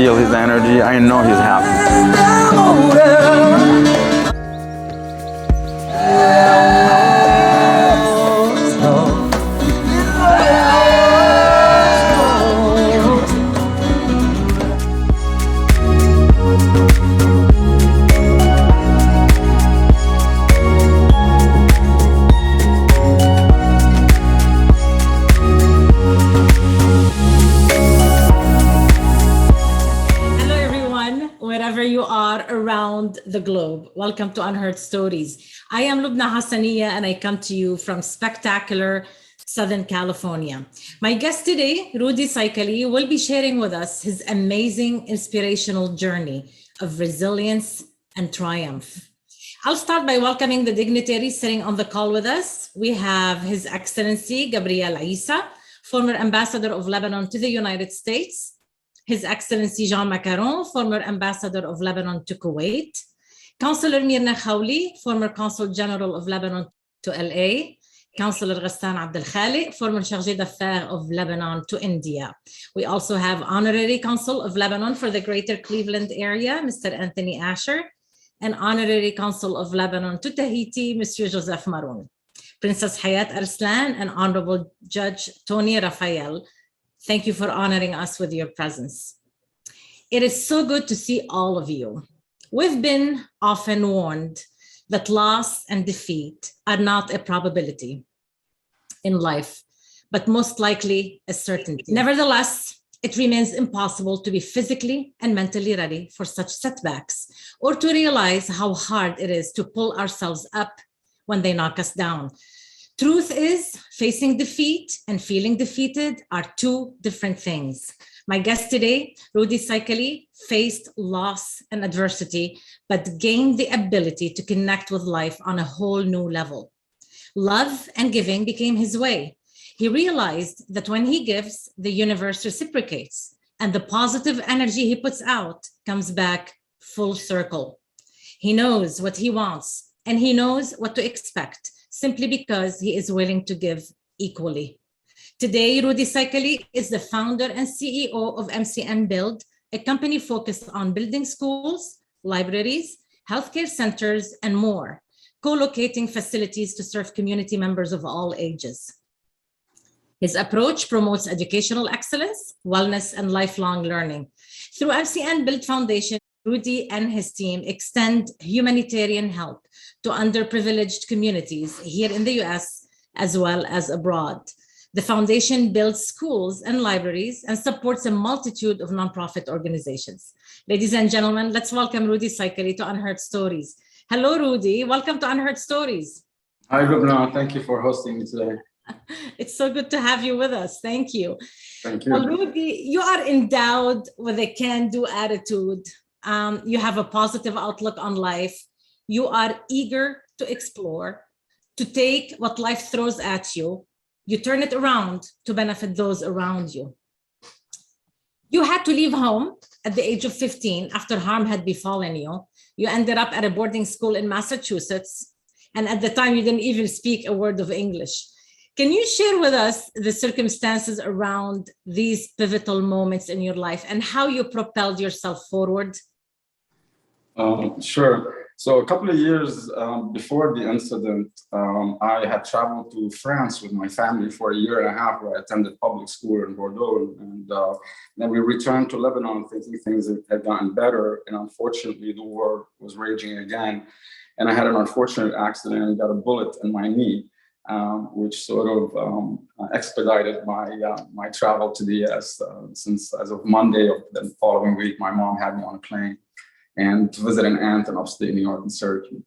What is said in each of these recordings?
feel his energy. I know he's happy. Around the globe. Welcome to Unheard Stories. I am Lubna Hassaniya and I come to you from spectacular Southern California. My guest today, Rudy Seikaly, will be sharing with us his amazing inspirational journey of resilience and triumph. I'll start by welcoming the dignitaries sitting on the call with us. We have His Excellency Gabriel Isa, former Ambassador of Lebanon to the United States. His Excellency Jean Macaron, former Ambassador of Lebanon to Kuwait. Councillor Mirna Khawli, former Consul General of Lebanon to LA. Councillor Ghassan Abdel Khaliq, former Chargé d'Affaires of Lebanon to India. We also have Honorary Consul of Lebanon for the Greater Cleveland area, Mr. Anthony Asher, and Honorary Consul of Lebanon to Tahiti, Mr. Joseph Maroun. Princess Hayat Arslan and Honorable Judge Tony Raphael, thank you for honoring us with your presence. It is so good to see all of you. We've been often warned that loss and defeat are not a probability in life, but most likely a certainty. Nevertheless, it remains impossible to be physically and mentally ready for such setbacks or to realize how hard it is to pull ourselves up when they knock us down. Truth is, facing defeat and feeling defeated are two different things. My guest today, Rudy Seikaly, faced loss and adversity, but gained the ability to connect with life on a whole new level. Love and giving became his way. He realized that when he gives, the universe reciprocates, and the positive energy he puts out comes back full circle. He knows what he wants, and he knows what to expect, simply because he is willing to give equally. Today, Rudy Seikaly is the founder and CEO of MCN Build, a company focused on building schools, libraries, healthcare centers, and more, co-locating facilities to serve community members of all ages. His approach promotes educational excellence, wellness, and lifelong learning. Through MCN Build Foundation, Rudy and his team extend humanitarian help to underprivileged communities here in the US as well as abroad. The foundation builds schools and libraries and supports a multitude of nonprofit organizations. Ladies and gentlemen, let's welcome Rudy Seikaly to Unheard Stories. Hello, Rudy. Welcome to Unheard Stories. Hi, Lubna. Thank you for hosting me today. It's so good to have you with us. Thank you. Thank you. Well, Rudy, you are endowed with a can-do attitude. You have a positive outlook on life. You are eager to explore, to take what life throws at you. You turn it around to benefit those around you. You had to leave home at the age of 15 after harm had befallen you. You ended up at a boarding school in Massachusetts. And at the time, you didn't even speak a word of English. Can you share with us the circumstances around these pivotal moments in your life and how you propelled yourself forward? Sure. So a couple of years before the incident, I had traveled to France with my family for a year and a half, where I attended public school in Bordeaux. And then we returned to Lebanon thinking things had gotten better. And unfortunately, the war was raging again. And I had an unfortunate accident and got a bullet in my knee, which sort of expedited my travel to the US, since as of Monday of the following week, my mom had me on a plane and to visit an aunt in upstate New York in Syracuse.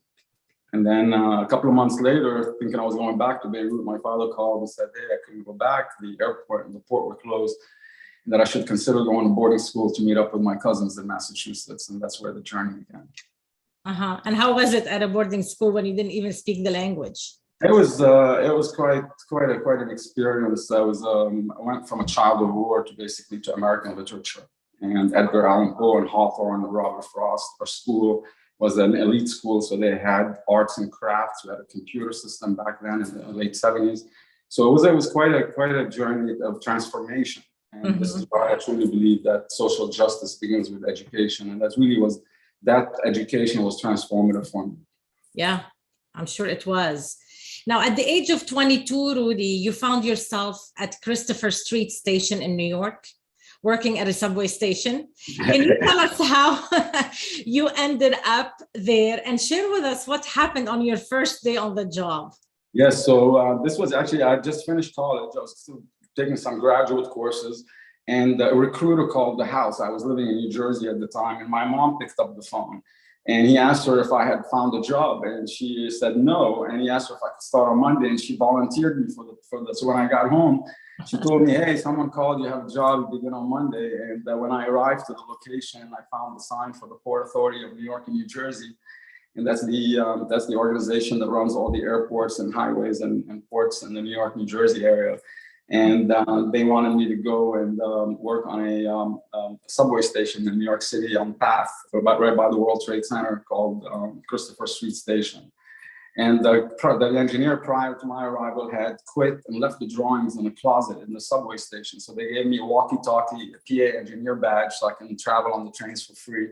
And then a couple of months later, thinking I was going back to Beirut, my father called and said, hey, I couldn't go back. The airport and the port were closed, and that I should consider going to boarding school to meet up with my cousins in Massachusetts. And that's where the journey began. And how was it at a boarding school when you didn't even speak the language? It was quite an experience. I went from a child of war to American literature. And Edgar Allan Poe and Hawthorne and Robert Frost. Our school was an elite school, so they had arts and crafts. We had a computer system back then in the late 70s. So it was quite a journey of transformation. And this is why I truly believe that social justice begins with education. And that education was transformative for me. Yeah, I'm sure it was. Now, at the age of 22, Rudy, you found yourself at Christopher Street Station in New York, working at a subway station. Can you tell us how you ended up there and share with us what happened on your first day on the job? Yes, so this was actually, I just finished college. I was still taking some graduate courses, and a recruiter called the house. I was living in New Jersey at the time, and my mom picked up the phone. And he asked her if I had found a job, and she said no. And he asked her if I could start on Monday, and she volunteered me for this. So when I got home, she told me, "Hey, someone called. You have a job. You begin on Monday." And when I arrived to the location, I found the sign for the Port Authority of New York and New Jersey, and that's the organization that runs all the airports and highways and ports in the New York, New Jersey area. And they wanted me to go and work on a subway station in New York City on Path, right by the World Trade Center, called Christopher Street Station. And the engineer prior to my arrival had quit and left the drawings in a closet in the subway station. So they gave me a walkie-talkie, a PA engineer badge, so I can travel on the trains for free.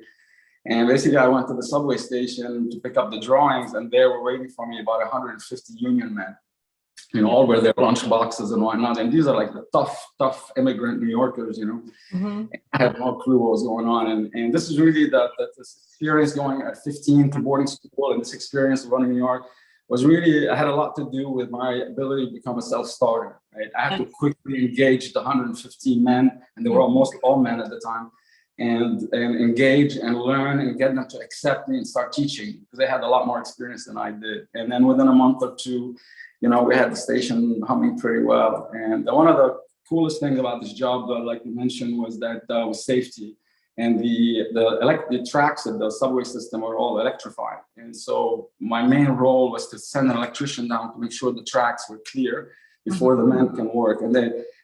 And basically, I went to the subway station to pick up the drawings, and they were waiting for me about 150 union men. All with their lunch boxes and whatnot. And these are like the tough immigrant New Yorkers, I had no clue what was going on. And this is really this experience going at 15 to boarding school, and this experience of running New York I had a lot to do with my ability to become a self-starter, right? I had to quickly engage the 115 men, and they were almost all men at the time, and engage and learn and get them to accept me and start teaching, because they had a lot more experience than I did. And then within a month or two, we had the station humming pretty well. And one of the coolest things about this job, like you mentioned, was that was safety. And the tracks of the subway system were all electrified. And so my main role was to send an electrician down to make sure the tracks were clear before the men can work. And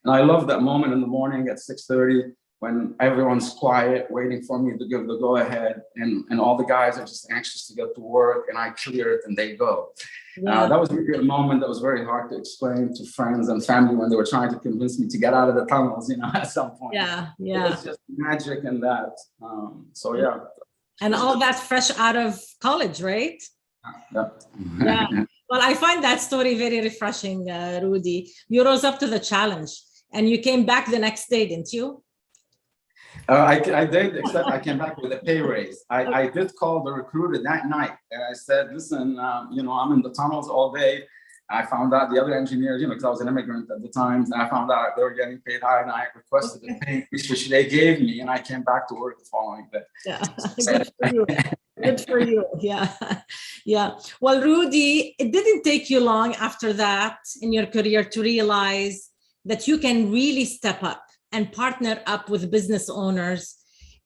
I love that moment in the morning at 6:30 when everyone's quiet, waiting for me to give the go-ahead, and all the guys are just anxious to get to work, and I clear it and they go. Yeah. That was really a moment that was very hard to explain to friends and family when they were trying to convince me to get out of the tunnels, at some point. Yeah. It was just magic in that. And all that fresh out of college, right? Yeah. Well, I find that story very refreshing, Rudy. You rose up to the challenge, and you came back the next day, didn't you? I did, except I came back with a pay raise. I did call the recruiter that night, and I said, "Listen, I'm in the tunnels all day. I found out the other engineers, because I was an immigrant at the time, and I found out they were getting paid high, and I requested a pay increase, which they gave me, and I came back to work the following day." Yeah, good for you. Good for you. Yeah, yeah. Well, Rudy, it didn't take you long after that in your career to realize that you can really step up and partner up with business owners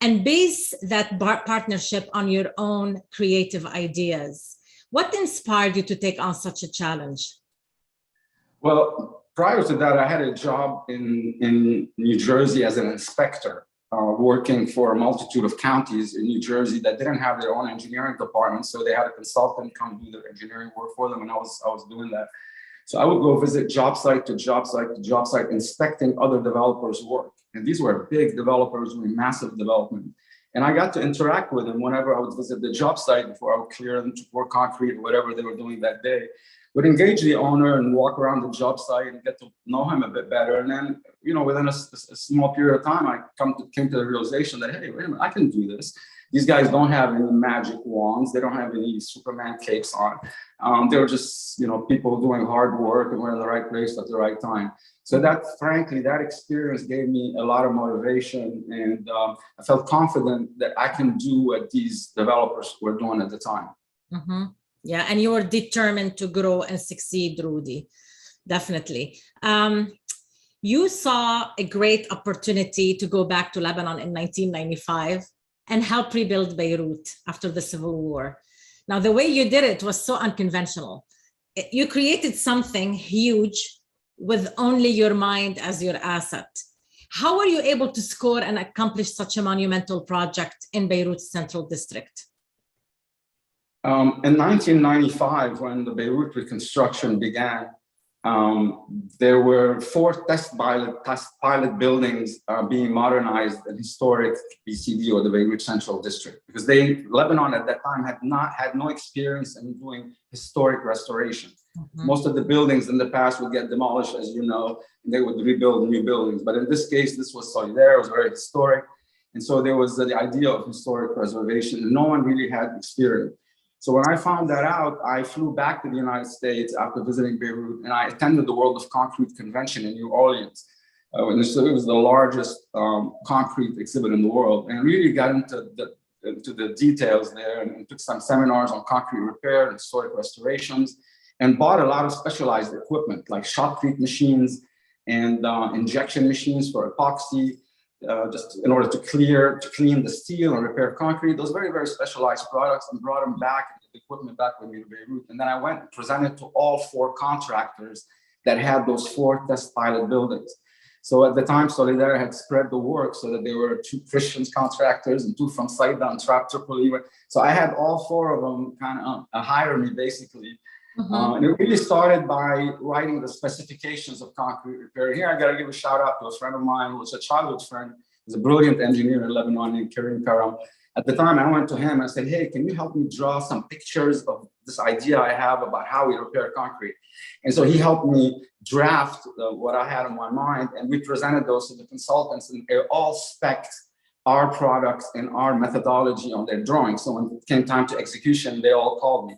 and base that partnership on your own creative ideas. What inspired you to take on such a challenge? Well, prior to that, I had a job in New Jersey as an inspector, working for a multitude of counties in New Jersey that didn't have their own engineering department. So they had a consultant come do their engineering work for them, and I was doing that. So I would go visit job site to job site to job site, inspecting other developers' work. And these were big developers doing massive development. And I got to interact with them whenever I would visit the job site before I would clear them to pour concrete or whatever they were doing that day. Would engage the owner and walk around the job site and get to know him a bit better. And then, within a small period of time, I came to the realization that, hey, wait a minute, I can do this. These guys don't have any magic wands. They don't have any Superman capes on. They're just, people doing hard work, and we're in the right place at the right time. So that experience gave me a lot of motivation, and I felt confident that I can do what these developers were doing at the time. Mm-hmm. Yeah, and you were determined to grow and succeed, Rudy. Definitely. You saw a great opportunity to go back to Lebanon in 1995 and help rebuild Beirut after the civil war. Now, the way you did it was so unconventional. You created something huge with only your mind as your asset. How were you able to score and accomplish such a monumental project in Beirut's Central District? In 1995, when the Beirut reconstruction began, there were 4 test pilot buildings being modernized in historic BCD, or the Beirut Central District, because Lebanon at that time had no experience in doing historic restoration. Mm-hmm. Most of the buildings in the past would get demolished, as you know, and they would rebuild new buildings. But in this case, this was Solidaire, it was very historic. And so there was the idea of historic preservation, and no one really had experience. So when I found that out, I flew back to the United States after visiting Beirut, and I attended the World of Concrete Convention in New Orleans. It was the largest concrete exhibit in the world, and really got into the details there, and took some seminars on concrete repair and historic restorations, and bought a lot of specialized equipment like shotcrete machines and injection machines for epoxy, just in order to clean the steel and repair concrete. Those very, very specialized products, and brought them back, the equipment back with me to Beirut. And then I went and presented to all 4 contractors that had those 4 test pilot buildings. So at the time, Solidaire had spread the work so that there were 2 Christian contractors and 2 from Saida and Tripoli. So I had all 4 of them kind of hire me, basically. Mm-hmm. And it really started by writing the specifications of concrete repair. Here, I got to give a shout out to a friend of mine who was a childhood friend. He's a brilliant engineer in Lebanon named Karim Karam. At the time, I went to him and I said, hey, can you help me draw some pictures of this idea I have about how we repair concrete? And so he helped me draft what I had in my mind, and we presented those to the consultants, and they all spec'd our products and our methodology on their drawings. So when it came time to execution, they all called me.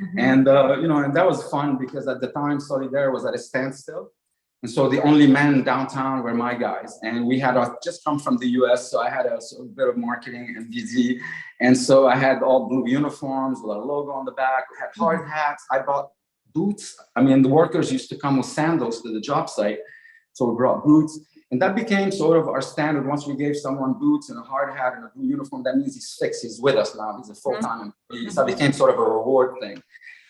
Mm-hmm. And, and that was fun, because at the time, Solidaire was at a standstill. And so the only men downtown were my guys. And we had just come from the US, so I had a bit of marketing and BD. And so I had all blue uniforms with a logo on the back. We had hard hats. I bought boots. I mean, the workers used to come with sandals to the job site. So we brought boots. And that became sort of our standard. Once we gave someone boots and a hard hat and a blue uniform, that means he's fixed. He's with us now. He's a full-time employee. So it became sort of a reward thing.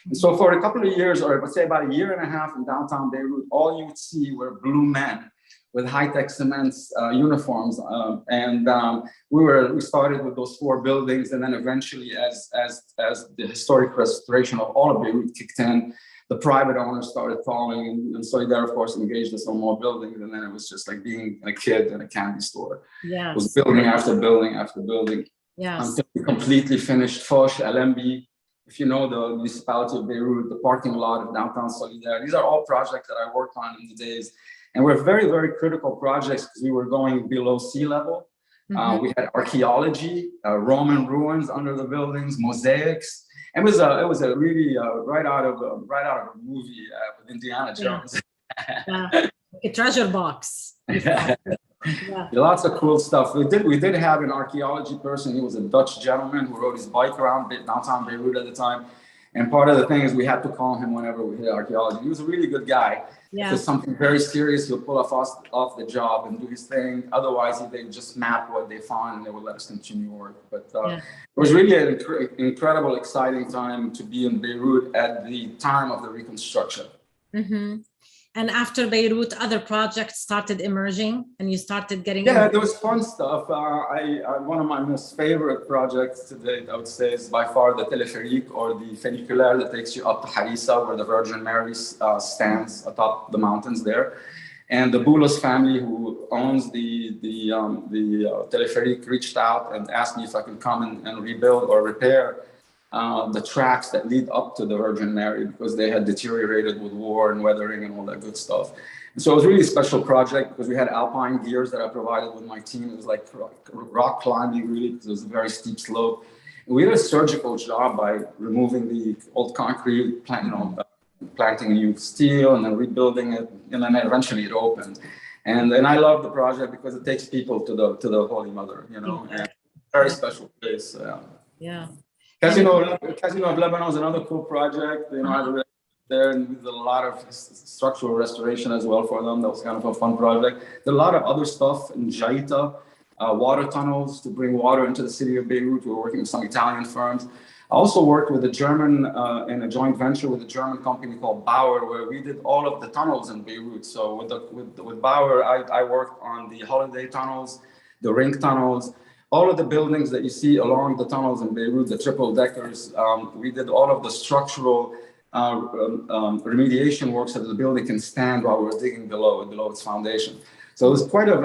And so for a couple of years, or let's say about 1.5 years in downtown Beirut, all you would see were blue men with high-tech cements uniforms. We started with those 4 buildings. And then eventually, as the historic restoration of all of Beirut kicked in, the private owners started calling, and Solidaire, of course, engaged us on more buildings. And then it was just like being a kid in a candy store. Yes. It was building after building after building. Yes. Until we completely finished Foch, Alembi. If you know the municipality of Beirut, the parking lot of downtown Solidaire. These are all projects that I worked on in the days. And we're very, very critical projects, because we were going below sea level. Mm-hmm. We had archaeology, Roman ruins under the buildings, mosaics. It was a really right out of a movie with Indiana Jones. Yeah. A treasure box. Yeah. Lots of cool stuff. We did have an archaeology person. He was a Dutch gentleman who rode his bike around downtown Beirut at the time. And part of the thing is we had to call him whenever we hit archaeology. He was a really good guy. Yeah. If it's something very serious, he'll pull us off the job and do his thing. Otherwise, they just map what they found and they would let us continue work. But it was really an incredible, exciting time to be in Beirut at the time of the reconstruction. Mm-hmm. And after Beirut, other projects started emerging, and you started getting. Yeah, there was fun stuff. One of my most favorite projects to date, I would say, is by far the téléphérique, or the funiculaire that takes you up to Harissa, where the Virgin Mary stands atop the mountains there. And the Boulos family, who owns the téléphérique, reached out and asked me if I could come and rebuild or repair the tracks that lead up to the Virgin Mary, because they had deteriorated with war and weathering and all that good stuff. And so it was a really special project, because we had alpine gears that I provided with my team. It was like rock climbing, really, because it was a very steep slope. And we did a surgical job by removing the old concrete, planting new steel, and then rebuilding it, and then eventually it opened. And I love the project because it takes people to the Holy Mother, and very special place. Yeah. Casino of Lebanon is another cool project. I was there, and we did a lot of structural restoration as well for them. That was kind of a fun project. There are a lot of other stuff in Jaita, water tunnels to bring water into the city of Beirut. We were working with some Italian firms. I also worked with a German, in a joint venture with a German company called Bauer, where we did all of the tunnels in Beirut. So with Bauer, I worked on the holiday tunnels, the ring tunnels, all of the buildings that you see along the tunnels in Beirut, the triple deckers. We did all of the structural remediation work so that the building can stand while we're digging below its foundation. So it was quite a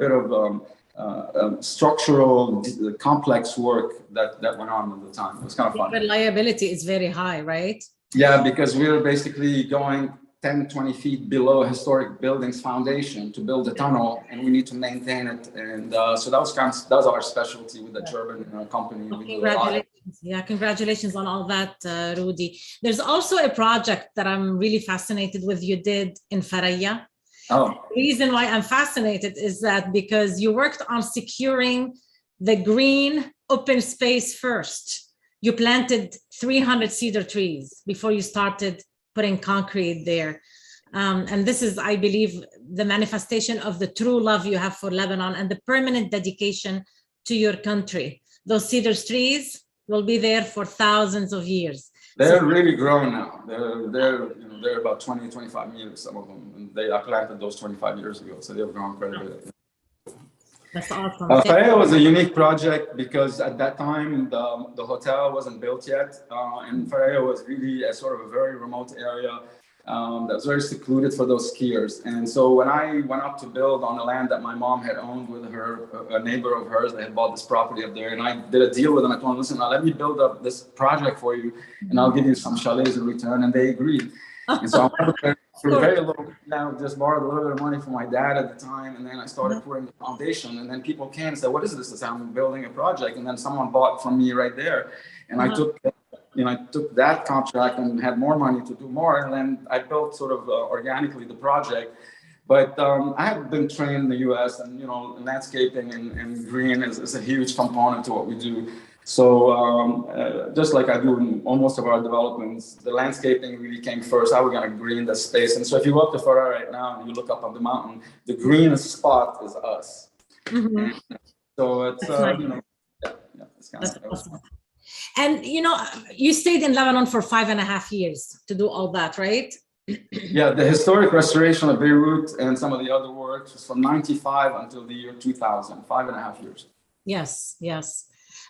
bit of structural, complex work that went on at the time. It was kind of fun. The reliability is very high, right? Yeah, because we were basically going 10, 20 feet below a historic building's foundation to build a tunnel, and we need to maintain it. And so that was our specialty with the German company. Well, congratulations. Yeah, congratulations on all that, Rudy. There's also a project that I'm really fascinated with you did in Faraya. Oh. The reason why I'm fascinated is that because you worked on securing the green open space first. You planted 300 cedar trees before you started putting concrete there. And this is, I believe, the manifestation of the true love you have for Lebanon and the permanent dedication to your country. Those cedar trees will be there for thousands of years. They're really grown now. They're about 20, 25 meters, some of them. And I planted those 25 years ago, so they've grown quite a bit. That's awesome. Faraya was a unique project because at that time, the hotel wasn't built yet. And Faraya was really a sort of a very remote area that was very secluded for those skiers. And so when I went up to build on the land that my mom had owned with a neighbor of hers, they had bought this property up there. And I did a deal with them. I told them, listen, now let me build up this project for you and I'll give you some chalets in return. And they agreed. And so I went there for very little, just borrowed a little bit of money from my dad at the time. And then I started pouring the foundation. And then people came and said, what is this? I said, I'm building a project. And then someone bought from me right there. And I took that contract and had more money to do more. And then I built sort of organically the project. But I had been trained in the US and, landscaping and green is a huge component to what we do. So just like I do in almost of our developments, the landscaping really came first. How we're going to green the space. And so if you go up to Faraya right now and you look up on the mountain, the greenest spot is us. Mm-hmm. So it's, it's kind of awesome. And, you stayed in Lebanon for 5.5 years to do all that, right? Yeah, the historic restoration of Beirut and some of the other works was from 95 until the year 2000, 5.5 years. Yes.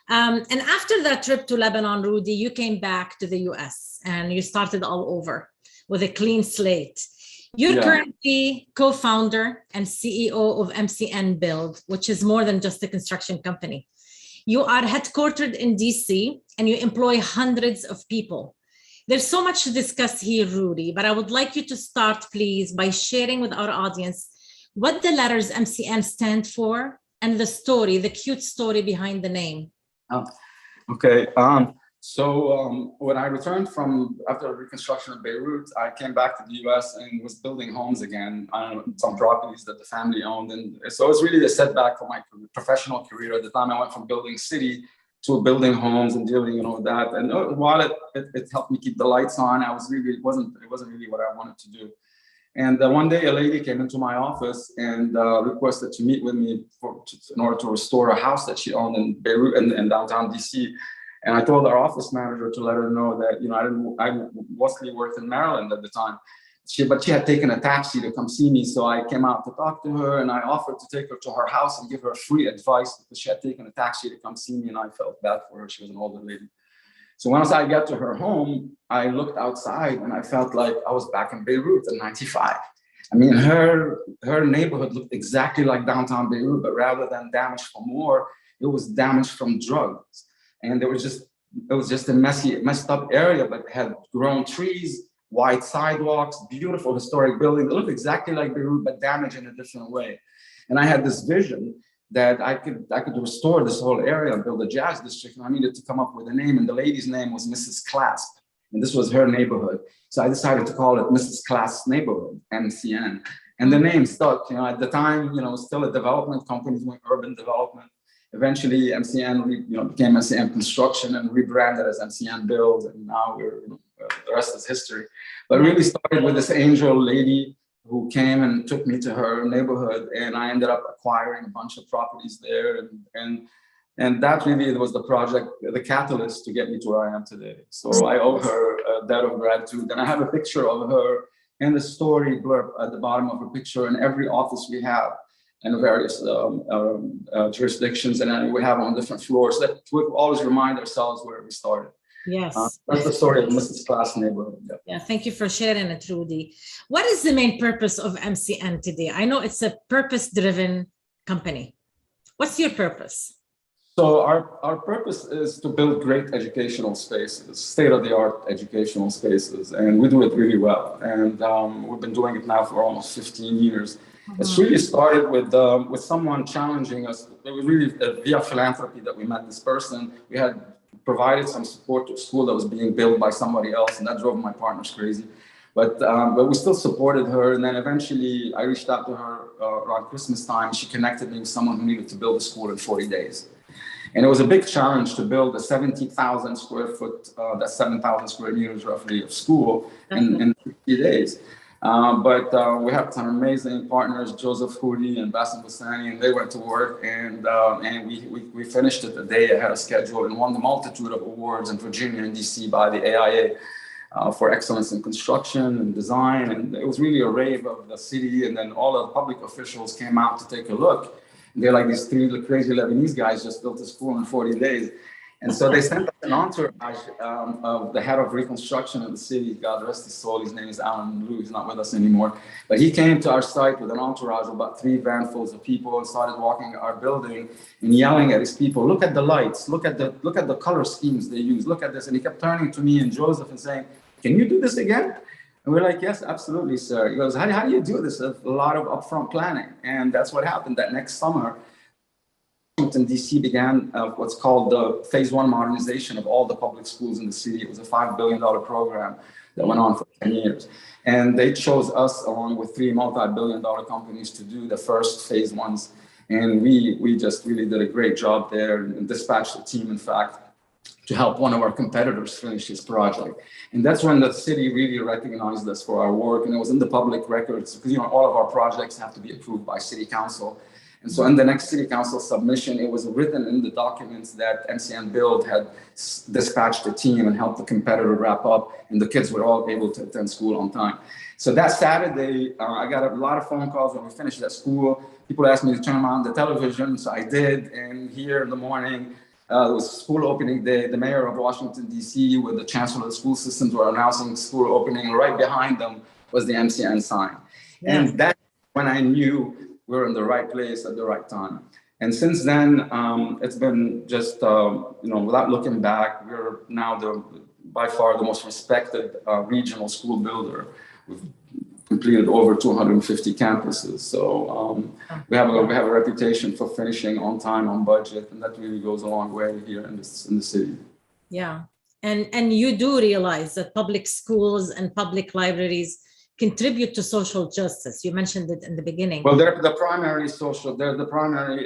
And after that trip to Lebanon, Rudy, you came back to the US and you started all over with a clean slate. You're currently co-founder and CEO of MCN Build, which is more than just a construction company. You are headquartered in DC and you employ hundreds of people. There's so much to discuss here, Rudy, but I would like you to start, please, by sharing with our audience what the letters MCN stand for and the cute story behind the name. Oh, okay. So when I returned after the reconstruction of Beirut, I came back to the US and was building homes again on some properties that the family owned. And so it was really a setback for my professional career. At the time, I went from building city to building homes and dealing, with that. And while it helped me keep the lights on, it wasn't really what I wanted to do. And one day a lady came into my office and requested to meet with me in order to restore a house that she owned in Beirut and downtown DC. And I told our office manager to let her know that, I mostly worked in Maryland at the time. But she had taken a taxi to come see me. So I came out to talk to her and I offered to take her to her house and give her free advice because she had taken a taxi to come see me and I felt bad for her. She was an older lady. So once I got to her home, I looked outside and I felt like I was back in Beirut in 95. I mean, her neighborhood looked exactly like downtown Beirut, but rather than damage from war, it was damage from drugs. And it was just a messed up area, but had grown trees, wide sidewalks, beautiful historic buildings. It looked exactly like Beirut, but damaged in a different way. And I had this vision that I could restore this whole area and build a jazz district. And I needed to come up with a name. And the lady's name was Mrs. Clasp. And this was her neighborhood. So I decided to call it Mrs. Clasp's Neighborhood, MCN. And the name stuck. At the time, still a development company doing urban development. Eventually, MCN became MCN Construction and rebranded as MCN Build. And now the rest is history. But it really started with this angel lady who came and took me to her neighborhood, and I ended up acquiring a bunch of properties there, and that really was the project, the catalyst to get me to where I am today. So I owe her a debt of gratitude, and I have a picture of her and the story blurb at the bottom of her picture in every office we have in various jurisdictions, and we have on different floors. That we always remind ourselves where we started. Yes. That's the story of Mrs. Class neighborhood. Yeah. Yeah, thank you for sharing it, Rudy. What is the main purpose of MCN today? I know it's a purpose-driven company. What's your purpose? So our purpose is to build great educational spaces, state-of-the-art educational spaces, and we do it really well. And we've been doing it now for almost 15 years. It's really started with someone challenging us. It was really via philanthropy that we met this person. We had provided some support to a school that was being built by somebody else, and that drove my partners crazy. But we still supported her, and then eventually I reached out to her around Christmas time. She connected me with someone who needed to build a school in 40 days. And it was a big challenge to build a 70,000 square foot, that's 7,000 square meters roughly of school in 50 days. But we have some amazing partners, Joseph Hudi and Bassem Bassani, and they went to work, and we finished it a day ahead of schedule and won the multitude of awards in Virginia and DC by the AIA for excellence in construction and design. And it was really a rave of the city, and then all of the public officials came out to take a look. They're like, these three crazy Lebanese guys just built a school in 40 days. And so they sent us an entourage of the head of reconstruction of the city. God rest his soul. His name is Helou. He's not with us anymore. But he came to our site with an entourage of about 3 vanfuls of people and started walking our building and yelling at his people, look at the lights, look at the color schemes they use, look at this. And he kept turning to me and Joseph and saying, can you do this again? And we're like, yes, absolutely, sir. He goes, how do you do this? A lot of upfront planning. And that's what happened that next summer. Washington, D.C. began what's called the phase 1 modernization of all the public schools in the city. It was a $5 billion program that went on for 10 years. And they chose us along with 3 multi-billion-dollar companies to do the first phase 1s. And we just really did a great job there and dispatched a team, in fact, to help one of our competitors finish his project. And that's when the city really recognized us for our work. And it was in the public records because, all of our projects have to be approved by city council. And so in the next city council submission, it was written in the documents that MCN Build had dispatched a team and helped the competitor wrap up, and the kids were all able to attend school on time. So that Saturday, I got a lot of phone calls when we finished that school. People asked me to turn on the television, so I did. And here in the morning, it was school opening day. The mayor of Washington, D.C., with the chancellor of the school systems were announcing school opening. Right behind them was the MCN sign. Yeah. And that's when I knew we were in the right place at the right time. And since then, it's been just, without looking back, we're now by far the most respected regional school builder. We've completed over 250 campuses. So we have a reputation for finishing on time, on budget, and that really goes a long way here in the city. Yeah, and you do realize that public schools and public libraries contribute to social justice. You mentioned it in the beginning. Well, they're the primary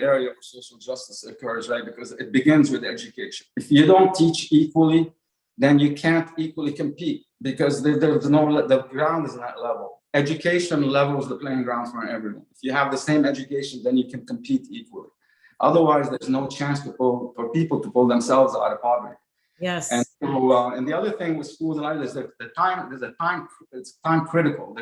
area of social justice occurs, right? Because it begins with education. If you don't teach equally, then you can't equally compete because the ground is not level. Education levels the playing ground for everyone. If you have the same education, then you can compete equally. Otherwise, there's no chance for people to pull themselves out of poverty. Yes. And so, and the other thing with schools and libraries is that it's time critical.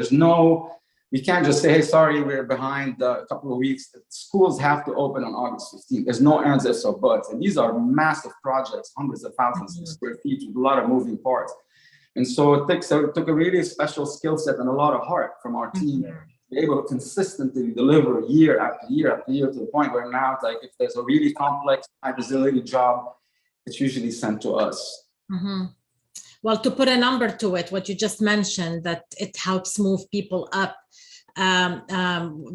We can't just say, hey, sorry, we're behind a couple of weeks. Schools have to open on August 15th. There's no ands, ifs, or buts. And these are massive projects, hundreds of thousands of square feet with a lot of moving parts. And so it took a really special skill set and a lot of heart from our team to be able to consistently deliver year after year after year to the point where now it's like if there's a really complex, high-visibility job, it's usually sent to us. Mm-hmm. Well, to put a number to it, what you just mentioned, that it helps move people up,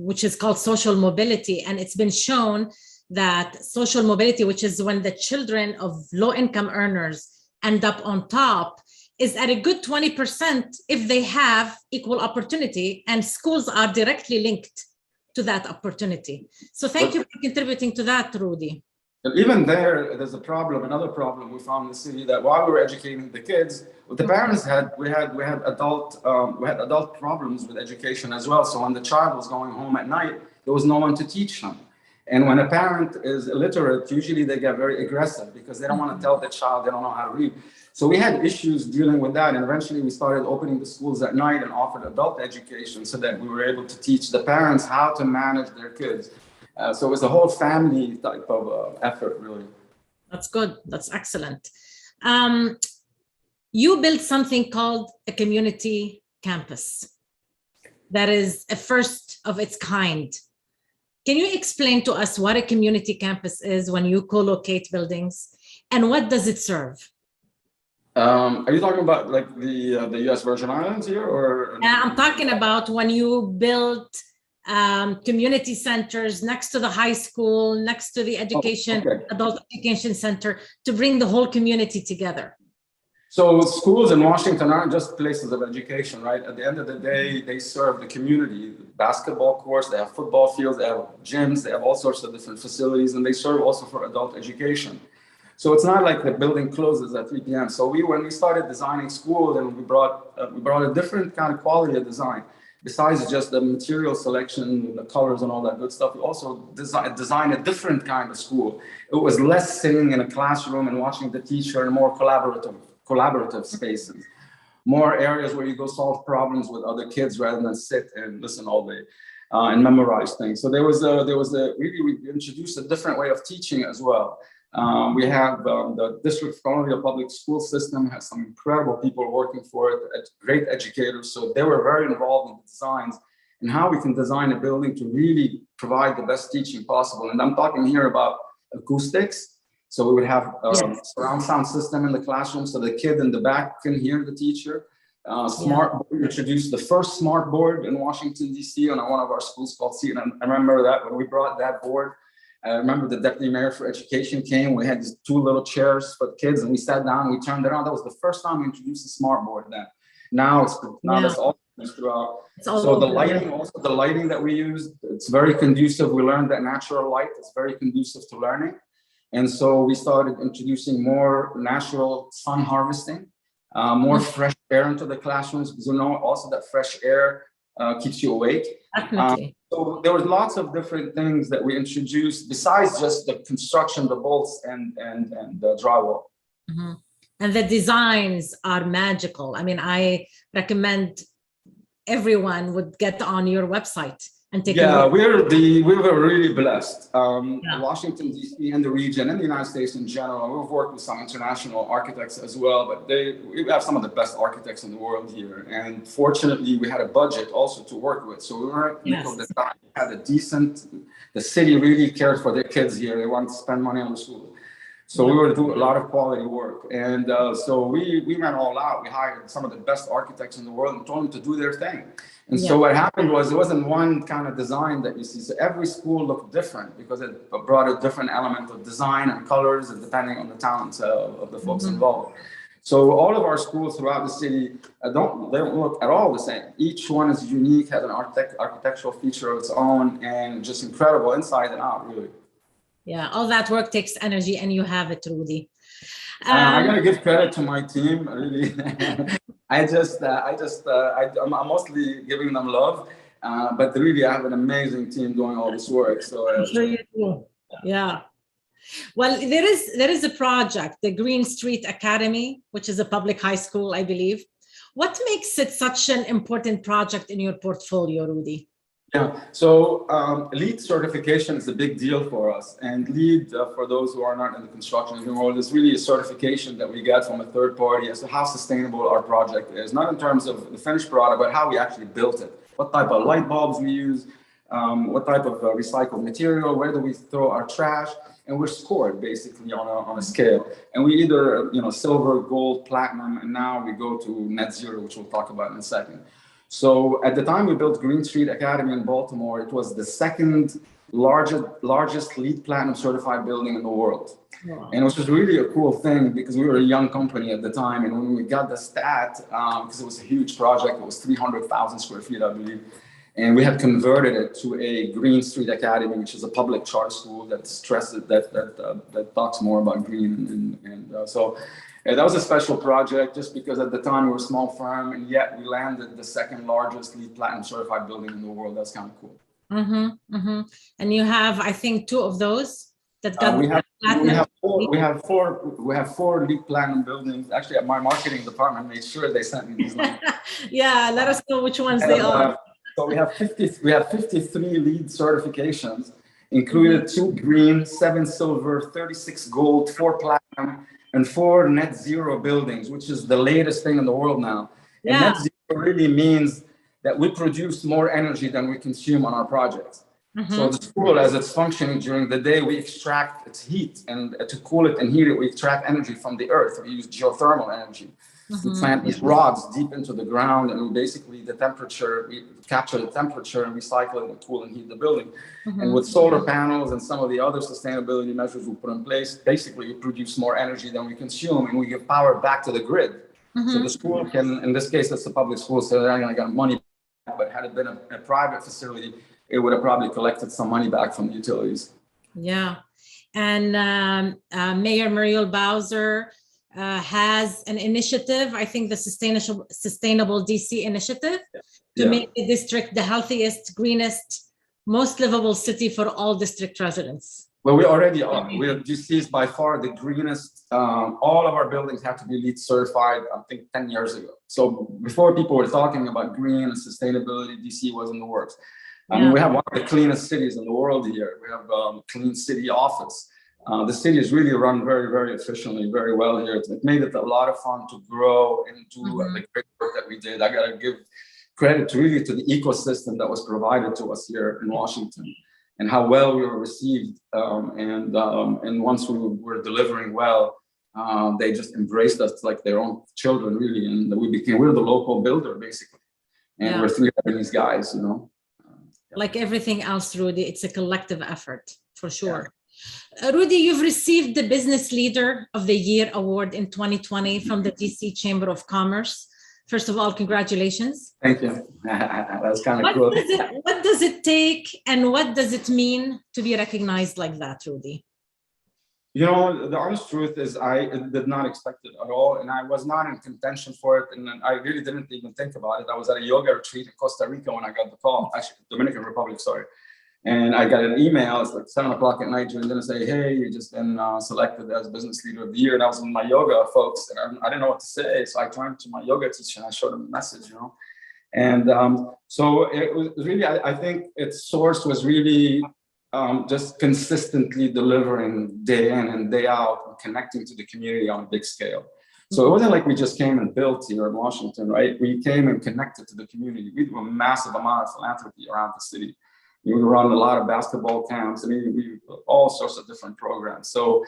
which is called social mobility. And it's been shown that social mobility, which is when the children of low-income earners end up on top, is at a good 20% if they have equal opportunity, and schools are directly linked to that opportunity. So thank you for contributing to that, Rudy. But even there's another problem we found in the city, that while we were educating the kids, the parents we had adult problems with education as well. So when the child was going home at night, there was no one to teach them. And when a parent is illiterate, usually they get very aggressive because they don't want to tell the child they don't know how to read. So we had issues dealing with that. And eventually we started opening the schools at night and offered adult education so that we were able to teach the parents how to manage their kids. So it was a whole family type of effort, really. That's good. That's excellent. you built something called a community campus that is a first of its kind. Can you explain to us what a community campus is when you co-locate buildings, and what does it serve? Are you talking about like the U.S. Virgin Islands here, or? I'm talking about when you built community centers next to the high school, next to the adult education center, to bring the whole community together. So schools in Washington aren't just places of education, right? At the end of the day, they serve the community. Basketball courts, they have football fields, they have gyms, they have all sorts of different facilities, and they serve also for adult education. So it's not like the building closes at 3 p.m. So when we started designing schools, and we brought a different kind of quality of design. Besides just the material selection, the colors and all that good stuff, we also designed a different kind of school. It was less sitting in a classroom and watching the teacher, and more collaborative spaces, more areas where you go solve problems with other kids rather than sit and listen all day and memorize things. So we introduced a different way of teaching as well. We have the District of Columbia Public School System has some incredible people working for it, great educators. So they were very involved in the designs and how we can design a building to really provide the best teaching possible. And I'm talking here about acoustics. So we would have surround sound system in the classroom so the kid in the back can hear the teacher. Smart board, we introduced the first smart board in Washington, D.C. on one of our schools called Seton. I remember that when we brought that board. I remember the deputy mayor for education came. We had these 2 little chairs for the kids, and we sat down. We turned it on. That was the first time we introduced a smart board. Then, now that's all throughout. So the lighting that we use, it's very conducive. We learned that natural light is very conducive to learning, and so we started introducing more natural sun harvesting, more fresh air into the classrooms, because also that fresh air keeps you awake. So there was lots of different things that we introduced besides just the construction, the bolts and the drywall. Mm-hmm. And the designs are magical. I mean, I recommend everyone would get on your website and take a look. We were really blessed. Washington, D.C. and the region and the United States in general. We've worked with some international architects as well, but we have some of the best architects in the world here. And fortunately, we had a budget also to work with. So we weren't had a decent, the city really cared for their kids here. They wanted to spend money on the school. So we were doing a lot of quality work. And so we went all out. We hired some of the best architects in the world and told them to do their thing. And so what happened was, it wasn't one kind of design that you see. So every school looked different because it brought a different element of design and colors, and depending on the talents of the folks involved. So all of our schools throughout the city they don't look at all the same. Each one is unique, has an architectural feature of its own, and just incredible inside and out, really. Yeah, all that work takes energy, and you have it, Rudy. I gotta give credit to my team, really. I'm mostly giving them love, but really I have an amazing team doing all this work. So I'm sure you do. Yeah. Well, there is a project, the Green Street Academy, which is a public high school, I believe. What makes it such an important project in your portfolio, Rudy? Yeah, so LEED certification is a big deal for us. And LEED, for those who are not in the construction world, is really a certification that we get from a third party as to how sustainable our project is, not in terms of the finished product, but how we actually built it. What type of light bulbs we use, what type of recycled material, where do we throw our trash, and we're scored basically on a scale. And we either, silver, gold, platinum, and now we go to net zero, which we'll talk about in a second. So at the time we built Green Street Academy in Baltimore, it was the second largest LEED Platinum certified building in the world. Wow. And it was really a cool thing because we were a young company at the time. And when we got the stat, because it was a huge project, it was 300,000 square feet, I believe. And we had converted it to a Green Street Academy, which is a public charter school that stresses that talks more about green. And that was a special project just because at the time we were a small firm, and yet we landed the second largest LEED Platinum certified building in the world. That's kind of cool. Mm-hmm. And you have, I think, 2 of those that got we have four LEED Platinum buildings. Actually, my marketing department made sure they sent me these numbers. Yeah, let us know which ones they are. So we have 53 LEED certifications, included 2 green, 7 silver, 36 gold, 4 platinum, and 4 net zero buildings, which is the latest thing in the world now. And net zero really means that we produce more energy than we consume on our projects. So the school, as it's functioning during the day, we extract its heat, and to cool it and heat it, we extract energy from the earth. We use geothermal energy. We plant these rods deep into the ground, and we basically we capture the temperature and recycle it and cool and heat the building. And with solar panels and some of the other sustainability measures we put in place, basically we produce more energy than we consume, and we give power back to the grid. So the school can, in this case, it's a public school, so they're not going to get money back, but had it been a private facility, it would have probably collected some money back from the utilities. Yeah. And Mayor Muriel Bowser has an initiative, I think the Sustainable DC initiative, to make the district the healthiest, greenest, most livable city for all district residents. Well, we already are. DC is by far the greenest. All of our buildings have to be LEED certified, I think 10 years ago. So before people were talking about green and sustainability, DC was in the works. I mean, we have one of the cleanest cities in the world here. We have a clean city office. The city is really run very, very efficiently, very well here. It made it a lot of fun to grow and do the great work that we did. I got to give credit really to the ecosystem that was provided to us here in Washington, and how well we were received. And once we were delivering well, they just embraced us like their own children, really. And we're the local builder, basically. And we're 3 Lebanese guys, you know. Like everything else, Rudy, it's a collective effort, for sure. Rudy, you've received the Business Leader of the Year award in 2020 from the DC Chamber of Commerce. First of all, congratulations. Thank you. That's kind of cool. What does it take and what does it mean to be recognized like that, Rudy? You know, the honest truth is I did not expect it at all, and I was not in contention for it, and I really didn't even think about it. I was at a yoga retreat in Costa Rica when I got the call, actually Dominican Republic, sorry. And I got an email, it's like 7 o'clock at night, during dinner, say, hey, you've just been selected as Business Leader of the Year. And I was with my yoga folks, and I didn't know what to say. So I turned to my yoga teacher and I showed him the message, you know. And so it was really, I think its source was really just consistently delivering day in and day out and connecting to the community on a big scale. So it wasn't like we just came and built here in Washington, right? We came and connected to the community. We do a massive amount of philanthropy around the city. We run a lot of basketball camps. I mean, we all sorts of different programs. So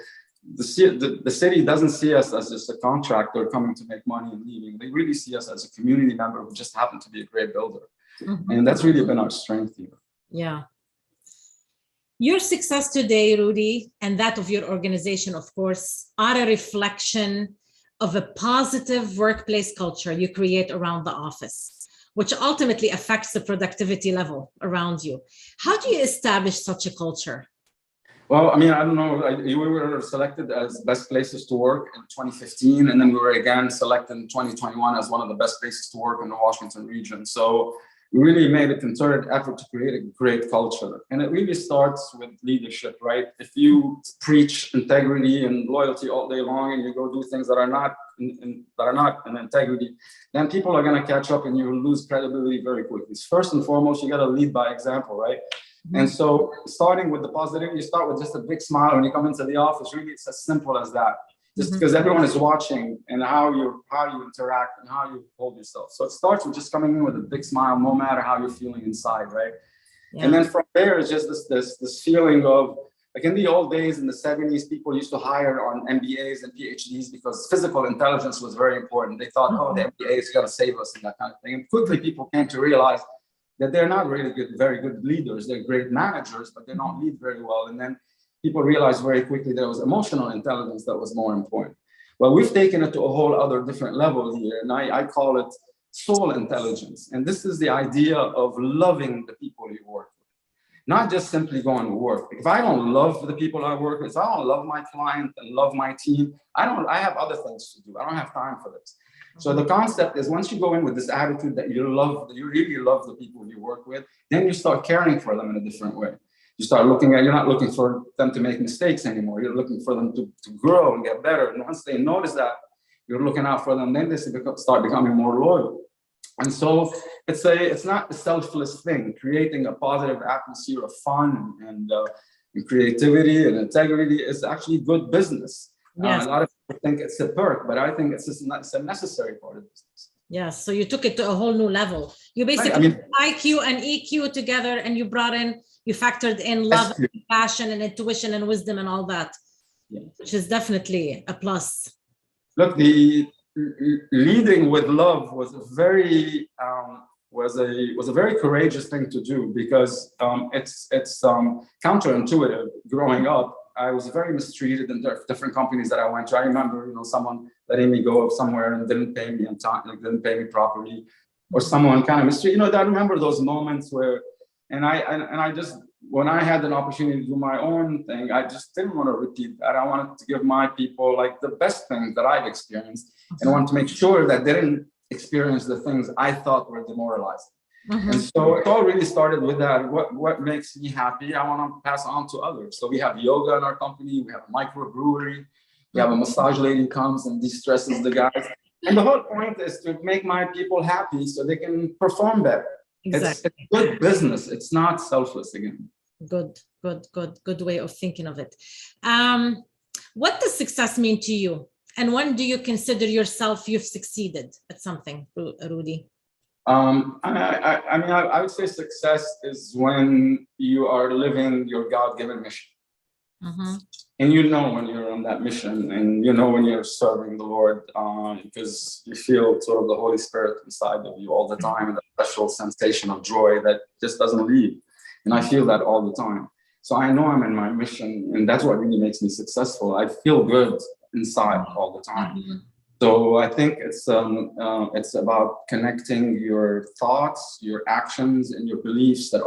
the city doesn't see us as just a contractor coming to make money and leaving. They really see us as a community member who just happened to be a great builder. And that's really been our strength here. Yeah. Your success today, Rudy, and that of your organization, of course, are a reflection of a positive workplace culture you create around the office, which ultimately affects the productivity level around you. How do you establish such a culture? Well, I mean, I don't know. We were selected as best places to work in 2015, and then we were again selected in 2021 as one of the best places to work in the Washington region. So we really made a concerted effort to create a great culture. And it really starts with leadership, right? If you preach integrity and loyalty all day long and you go do things that are not in integrity, then people are going to catch up and you will lose credibility very quickly. First and foremost, you got to lead by example, right? And so starting with the positive, you start with just a big smile when you come into the office. Really, it's as simple as that. Just because everyone is watching and how you interact and how you hold yourself. So it starts with just coming in with a big smile, no matter how you're feeling inside, right? Yeah. And then from there is just this feeling of, like in the old days in the 70s, people used to hire on MBAs and PhDs because physical intelligence was very important. They thought, oh, the MBA is going to save us and that kind of thing. And quickly people came to realize that they're not really very good leaders. They're great managers, but they don't lead very well. And then people realized very quickly there was emotional intelligence that was more important. Well, we've taken it to a whole other different level here, and I call it soul intelligence. And this is the idea of loving the people you work with, not just simply going to work. If I don't love the people I work with, if I don't love my client and love my team, I have other things to do. I don't have time for this. So the concept is once you go in with this attitude that you really love the people you work with, then you start caring for them in a different way. You start you're not looking for them to make mistakes anymore. You're looking for them to grow and get better. And once they notice that you're looking out for them, then they start becoming more loyal. And so it's not a selfless thing. Creating a positive atmosphere of fun and creativity and integrity is actually good business. Yes. A lot of think it's a perk, but I think it's a necessary part of business. Yes, so you took it to a whole new level. You basically put IQ and EQ together, and you factored in love, and passion, and intuition, and wisdom, and all that, which is definitely a plus. Look, the leading with love was a very very courageous thing to do, because it's counterintuitive. Growing up, I was very mistreated in different companies that I went to. I remember, someone letting me go somewhere and didn't pay me on time, didn't pay me properly, or someone kind of mistreated. I remember those moments where, and I just, when I had an opportunity to do my own thing, I just didn't want to repeat that. I wanted to give my people like the best things that I've experienced, and I wanted to make sure that they didn't experience the things I thought were demoralizing. And so it all really started with that. What makes me happy, I want to pass on to others. So we have yoga in our company, we have a microbrewery, we have a massage lady comes and de-stresses the guys. And the whole point is to make my people happy so they can perform better. Exactly. It's good business. It's not selfless again. Good way of thinking of it. What does success mean to you? And when do you consider yourself you've succeeded at something, Rudy? I would say success is when you are living your God-given mission. And when you're on that mission, and when you're serving the Lord, because you feel sort of the Holy Spirit inside of you all the time, and a special sensation of joy that just doesn't leave. And I feel that all the time. So I know I'm in my mission, and that's what really makes me successful. I feel good inside all the time. So I think it's about connecting your thoughts, your actions, and your beliefs that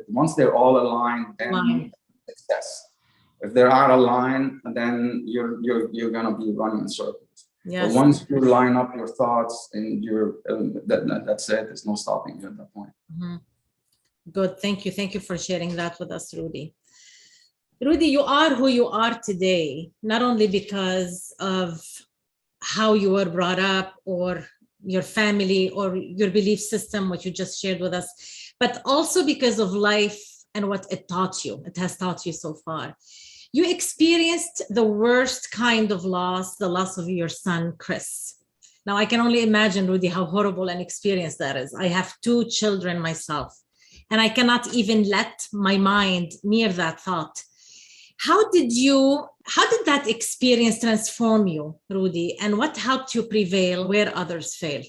once they're all aligned, then success. If they're out of line, then you're gonna be running in circles. Yes. But once you line up your thoughts and that's it. There's no stopping you at that point. Good. Thank you for sharing that with us, Rudy. Rudy, you are who you are today, not only because of how you were brought up or your family or your belief system, what you just shared with us, but also because of life and what it has taught you so far. You experienced the worst kind of loss, the loss of your son, Chris. Now, I can only imagine, Rudy, how horrible an experience that is. I have 2 children myself, and I cannot even let my mind near that thought. How did that experience transform you, Rudy? And what helped you prevail where others fail?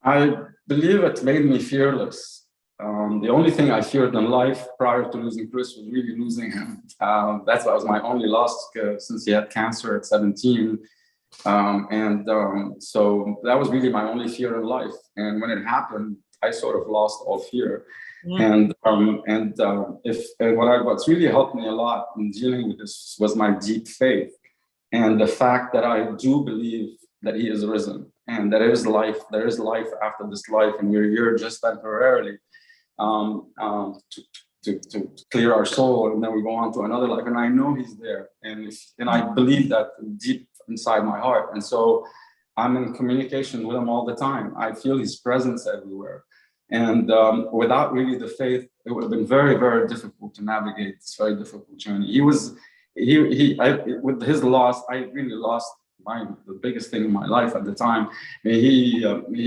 I believe it made me fearless. The only thing I feared in life prior to losing Chris was really losing him. That was my only loss since he had cancer at 17. So that was really my only fear in life. And when it happened, I sort of lost all fear. Yeah. What's really helped me a lot in dealing with this was my deep faith, and the fact that I do believe that he is risen, and there is life after this life, and we're here just temporarily to clear our soul, and then we go on to another life. And I know he's there, and I believe that deep inside my heart, and so I'm in communication with him all the time. I feel his presence everywhere. And without really the faith, it would have been very, very difficult to navigate this very difficult journey. With his loss, I really lost the biggest thing in my life at the time. He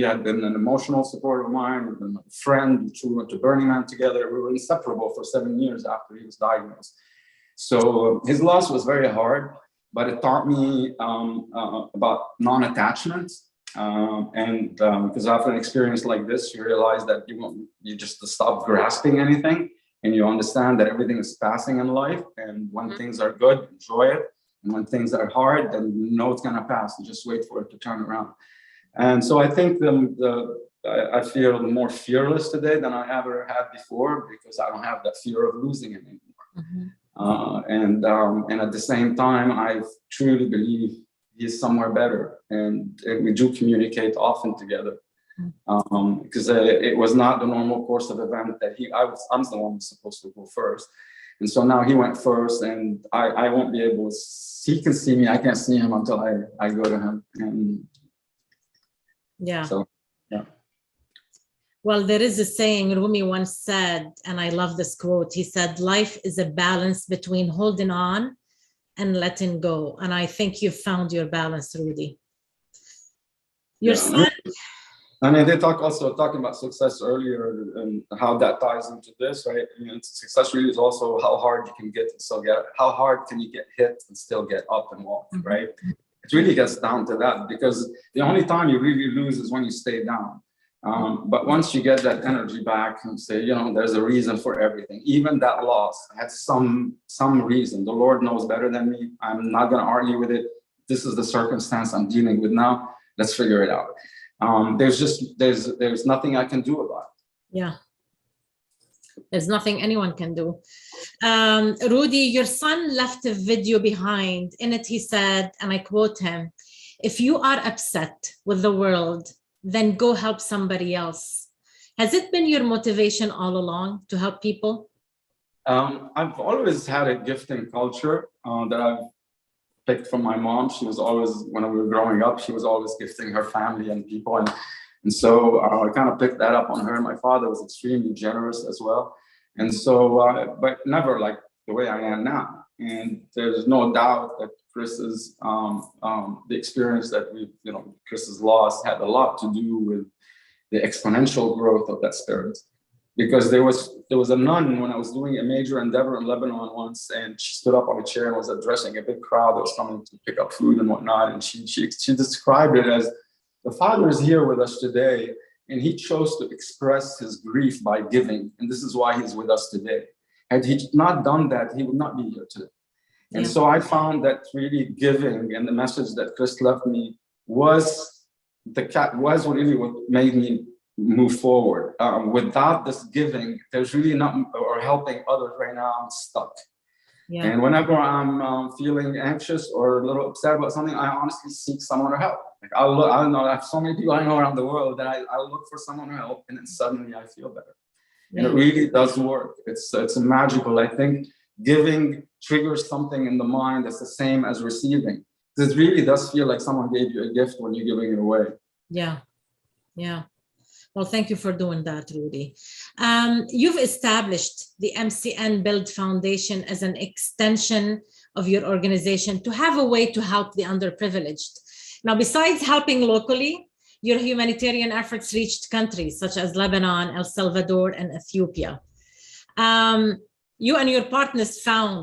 had been an emotional support of mine, a friend. We went to Burning Man together. We were inseparable for 7 years after he was diagnosed. So his loss was very hard, but it taught me about non-attachment. Because after an experience like this, you realize that you just stop grasping anything, and you understand that everything is passing in life. And when things are good, enjoy it. And when things are hard, then you know it's gonna pass. You just wait for it to turn around. And so I think I feel more fearless today than I ever had before, because I don't have that fear of losing it anymore. And at the same time, I truly believe he's somewhere better, and we do communicate often together, because it was not the normal course of event that I'm the one who's supposed to go first, and so now he went first, and I won't be able to. He can see me, I can't see him until I go to him, and yeah. So yeah. Well, there is a saying Rumi once said, and I love this quote. He said, "Life is a balance between holding on and letting go. And I think you've found your balance, Rudy. Your son. I mean, they talking about success earlier and how that ties into this, right? I mean, success really is also how hard you can get and still get, how hard can you get hit and still get up and walk, right? It really gets down to that, because the only time you really lose is when you stay down. But once you get that energy back and say, you know, there's a reason for everything, even that loss had some reason. The Lord knows better than me. I'm not going to argue with it. This is the circumstance I'm dealing with now. Let's figure it out. There's nothing I can do about it. Yeah. There's nothing anyone can do. Rudy, your son left a video behind. In it, he said, and I quote him, "If you are upset with the world, then go help somebody else." Has it been your motivation all along to help people? I've always had a gifting culture that I've picked from my mom. She was always, when we were growing up, she was always gifting her family and people. And so I kind of picked that up on her. My father was extremely generous as well. And so, but never like the way I am now. And there's no doubt that Chris's, the experience that Chris's loss had a lot to do with the exponential growth of that spirit. Because there was a nun when I was doing a major endeavor in Lebanon once, and she stood up on a chair and was addressing a big crowd that was coming to pick up food and whatnot. And she described it as, the Father is here with us today, and he chose to express his grief by giving. And this is why he's with us today. Had he not done that, he would not be here today. And so I found that really giving and the message that Chris left me was really what made me move forward. Without this giving, there's really not, or helping others right now, I'm stuck. Yeah. And whenever I'm feeling anxious or a little upset about something, I honestly seek someone to help. Like I don't know, I have so many people I know around the world that I look for someone to help, and then suddenly I feel better. Yeah. And it really does work. It's magical. I think giving triggers something in the mind that's the same as receiving. It really does feel like someone gave you a gift when you're giving it away. Yeah. Yeah. Well, thank you for doing that, Rudy. You've established the MCN Build Foundation as an extension of your organization to have a way to help the underprivileged. Now, besides helping locally, your humanitarian efforts reached countries such as Lebanon, El Salvador, and Ethiopia. You and your partners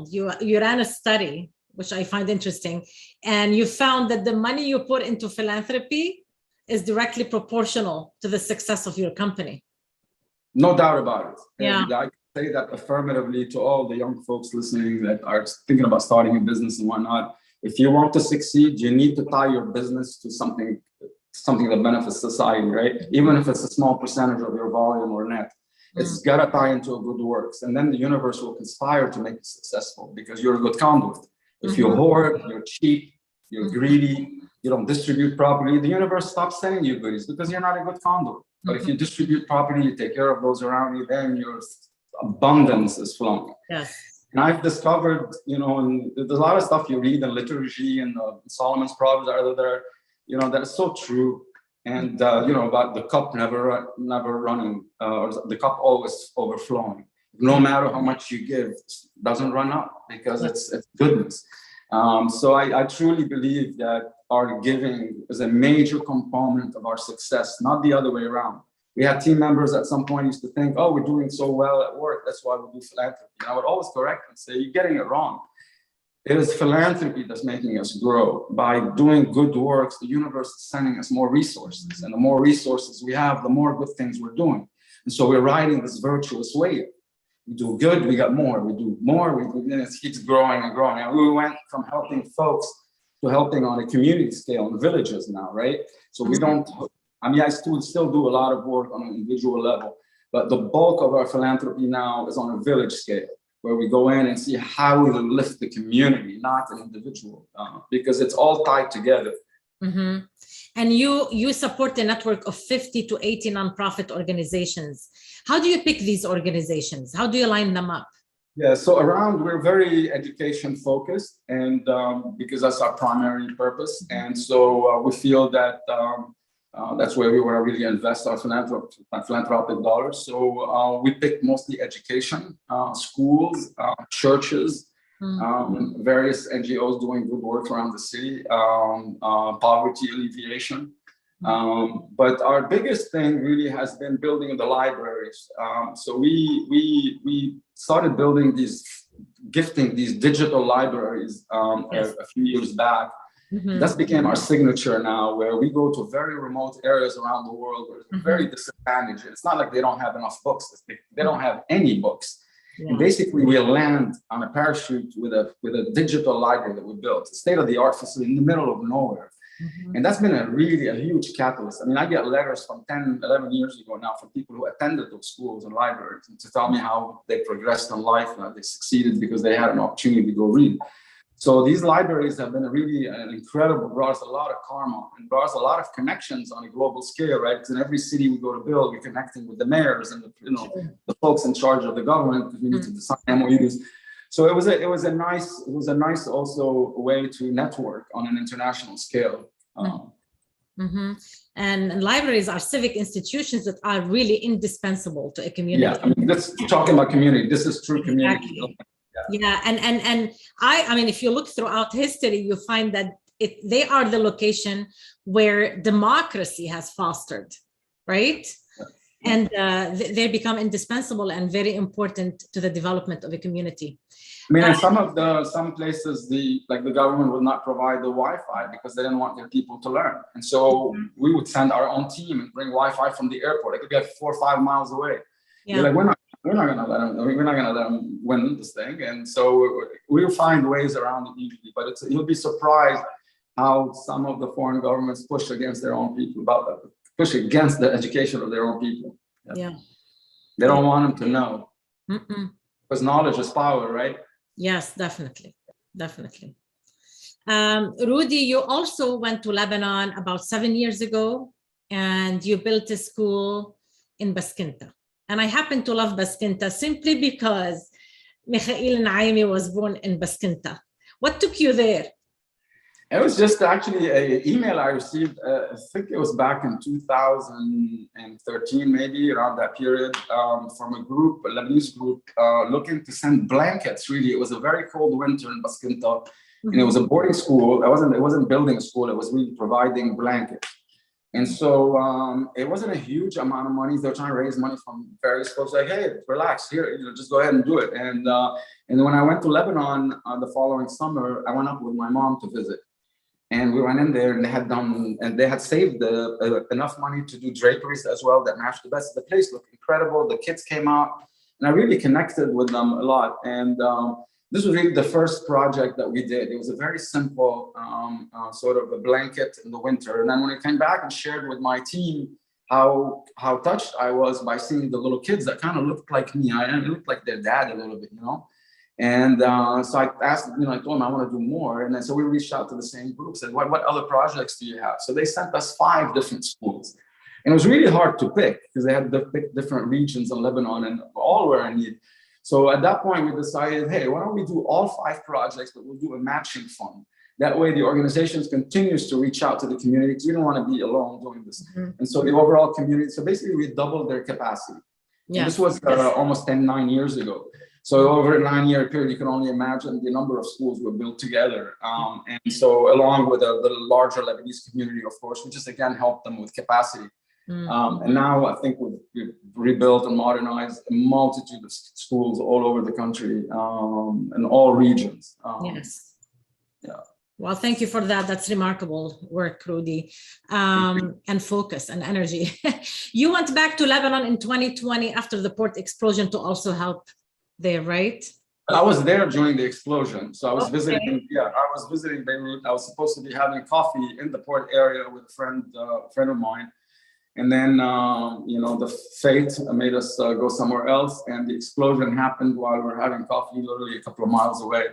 you ran a study, which I find interesting, and you found that the money you put into philanthropy is directly proportional to the success of your company. No doubt about it. Yeah. And I can say that affirmatively to all the young folks listening that are thinking about starting a business and whatnot. If you want to succeed, you need to tie your business to something that benefits society, right? Even if it's a small percentage of your volume or net, it's got to tie into a good works. And then the universe will conspire to make you successful because you're a good conduit. If you hoard, you're cheap, you're greedy, you don't distribute properly, the universe stops sending you goodies because you're not a good conduit. But if you distribute properly, you take care of those around you, then your abundance is flowing. Yes. And I've discovered, and there's a lot of stuff you read in liturgy and Solomon's Proverbs that is so true. And, about the cup never running, or the cup always overflowing. No matter how much you give, it doesn't run out because it's goodness. So I truly believe that our giving is a major component of our success, not the other way around. We had team members at some point used to think, oh, we're doing so well at work, that's why we do philanthropy. And I would always correct and say, you're getting it wrong. It is philanthropy that's making us grow. By doing good works, the universe is sending us more resources. And the more resources we have, the more good things we're doing. And so we're riding this virtuous wave. We do good, we got more. We do more, and it keeps growing and growing. And we went from helping folks to helping on a community scale in villages now, right? So we don't, I still do a lot of work on an individual level, but the bulk of our philanthropy now is on a village scale, where we go in and see how we lift the community, not an individual, because it's all tied together. Mm-hmm. And you support a network of 50 to 80 nonprofit organizations. How do you pick these organizations? How do you line them up? Yeah, so we're very education focused, and because that's our primary purpose. And so we feel that that's where we want to really invest our philanthropic dollars. So we pick mostly education, schools, churches, various NGOs doing good work around the city, poverty alleviation. But our biggest thing really has been building the libraries. So we started building gifting these digital libraries a few years back. That's became our signature now, where we go to very remote areas around the world where they're very disadvantaged. It's not like they don't have enough books; they don't have any books. Yeah. And basically, we land on a parachute with a digital library that we built, a state-of-the-art facility in the middle of nowhere. And that's been a huge catalyst. I mean, I get letters from 10, 11 years ago now from people who attended those schools and libraries and to tell me how they progressed in life and how they succeeded because they had an opportunity to go read. So these libraries have been really incredible, brought us a lot of karma and brought us a lot of connections on a global scale, right? Because in every city we go to build, we're connecting with the mayors and the folks in charge of the government because we need to design MOUs. So it was a nice also way to network on an international scale. And libraries are civic institutions that are really indispensable to a community. Yeah, I mean, let's talking about community. This is true community. Exactly. Yeah, and I mean, if you look throughout history, you find that they are the location where democracy has fostered, right? And they become indispensable and very important to the development of a community. I mean, in some places, the government would not provide the Wi-Fi because they didn't want their people to learn. And so we would send our own team and bring Wi-Fi from the airport. It could be like 4 or 5 miles away. Yeah. You're like, we're not gonna let them win this thing. And so we'll find ways around it usually, but you'll be surprised how some of the foreign governments push against their own people push against the education of their own people. Yeah. They don't want them to know. Because knowledge is power, right? Yes, definitely. Rudy, you also went to Lebanon about 7 years ago, and you built a school in Baskinta. And I happen to love Baskinta simply because Mikhail Naimi was born in Baskinta. What took you there? It was just actually an email I received, I think it was back in 2013, maybe around that period, from a Lebanese group, looking to send blankets, really. It was a very cold winter in Baskinta, and it was a boarding school. It wasn't building a school, it was really providing blankets. And so it wasn't a huge amount of money. They were trying to raise money from various folks, like, hey, relax, here, just go ahead and do it. And when I went to Lebanon the following summer, I went up with my mom to visit. And we went in there and they had saved enough money to do draperies as well that matched the best. The place looked incredible. The kids came out and I really connected with them a lot. And this was really the first project that we did. It was a very simple sort of a blanket in the winter. And then when I came back and shared with my team how touched I was by seeing the little kids that kind of looked like me. I looked like their dad a little bit, And so I asked, I told them I want to do more. And then so we reached out to the same group, said, what other projects do you have? So they sent us 5 different schools. And it was really hard to pick because they had different regions in Lebanon and all were in need. So at that point, we decided, hey, why don't we do all 5 projects, but we'll do a matching fund. That way the organization continues to reach out to the community because we don't want to be alone doing this. And so the overall community, so basically we doubled their capacity. Yeah. This was almost 9 years ago. So over a 9-year period, you can only imagine the number of schools were built together. And so along with the larger Lebanese community, of course, we just again helped them with capacity. And now I think we've rebuilt and modernized a multitude of schools all over the country in all regions. Yes. Yeah. Well, thank you for that. That's remarkable work, Rudy, and focus and energy. You went back to Lebanon in 2020 after the port explosion to also help there, right? I was there during the explosion. So I was visiting, I was visiting Beirut. I was supposed to be having coffee in the port area with a friend of mine. And then, the fate made us go somewhere else. And the explosion happened while we were having coffee, literally a couple of miles away.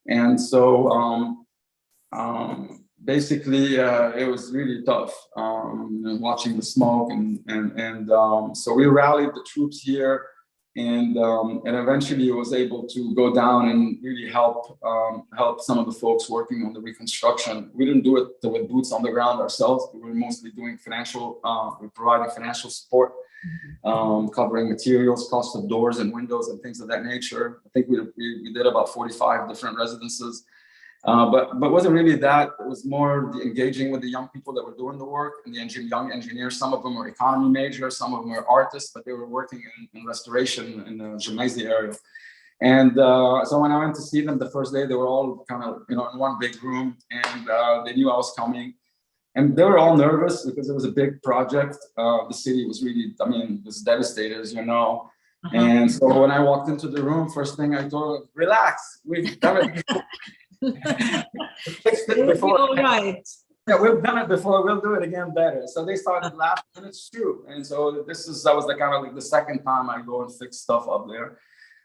And so basically, it was really tough watching the smoke. And so we rallied the troops here. And eventually was able to go down and really help some of the folks working on the reconstruction. We didn't do it with boots on the ground ourselves. We were mostly doing providing financial support, covering materials, cost of doors and windows and things of that nature. I think we did about 45 different residences. But wasn't really that. It was more the engaging with the young people that were doing the work and the young engineers. Some of them were economy majors, some of them were artists, but they were working in restoration in the Gymnasium area. And so when I went to see them the first day, they were all kind of, in one big room, and they knew I was coming. And they were all nervous because it was a big project. The city was really, it was devastated, as you know. And so when I walked into the room, first thing I told them, relax, we've done it before. Fixed it before. All right. Yeah, we've done it before. We'll do it again better. So they started laughing, and it's true. And so that was the kind of like the second time I go and fix stuff up there,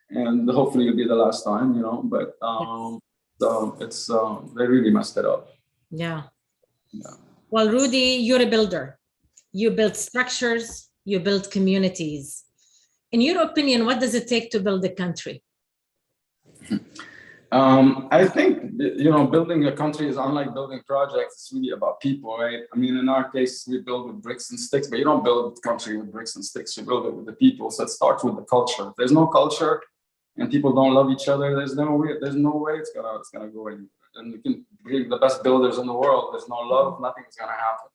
and hopefully it'll be the last time, But it's they really messed it up. Yeah. Well, Rudy, you're a builder. You build structures. You build communities. In your opinion, what does it take to build a country? I think, building a country is unlike building projects. It's really about people, right? In our case, we build with bricks and sticks, but you don't build a country with bricks and sticks. You build it with the people. So it starts with the culture. If there's no culture and people don't love each other, there's no way it's gonna go anywhere. And you can bring the best builders in the world. There's no love, nothing's gonna happen.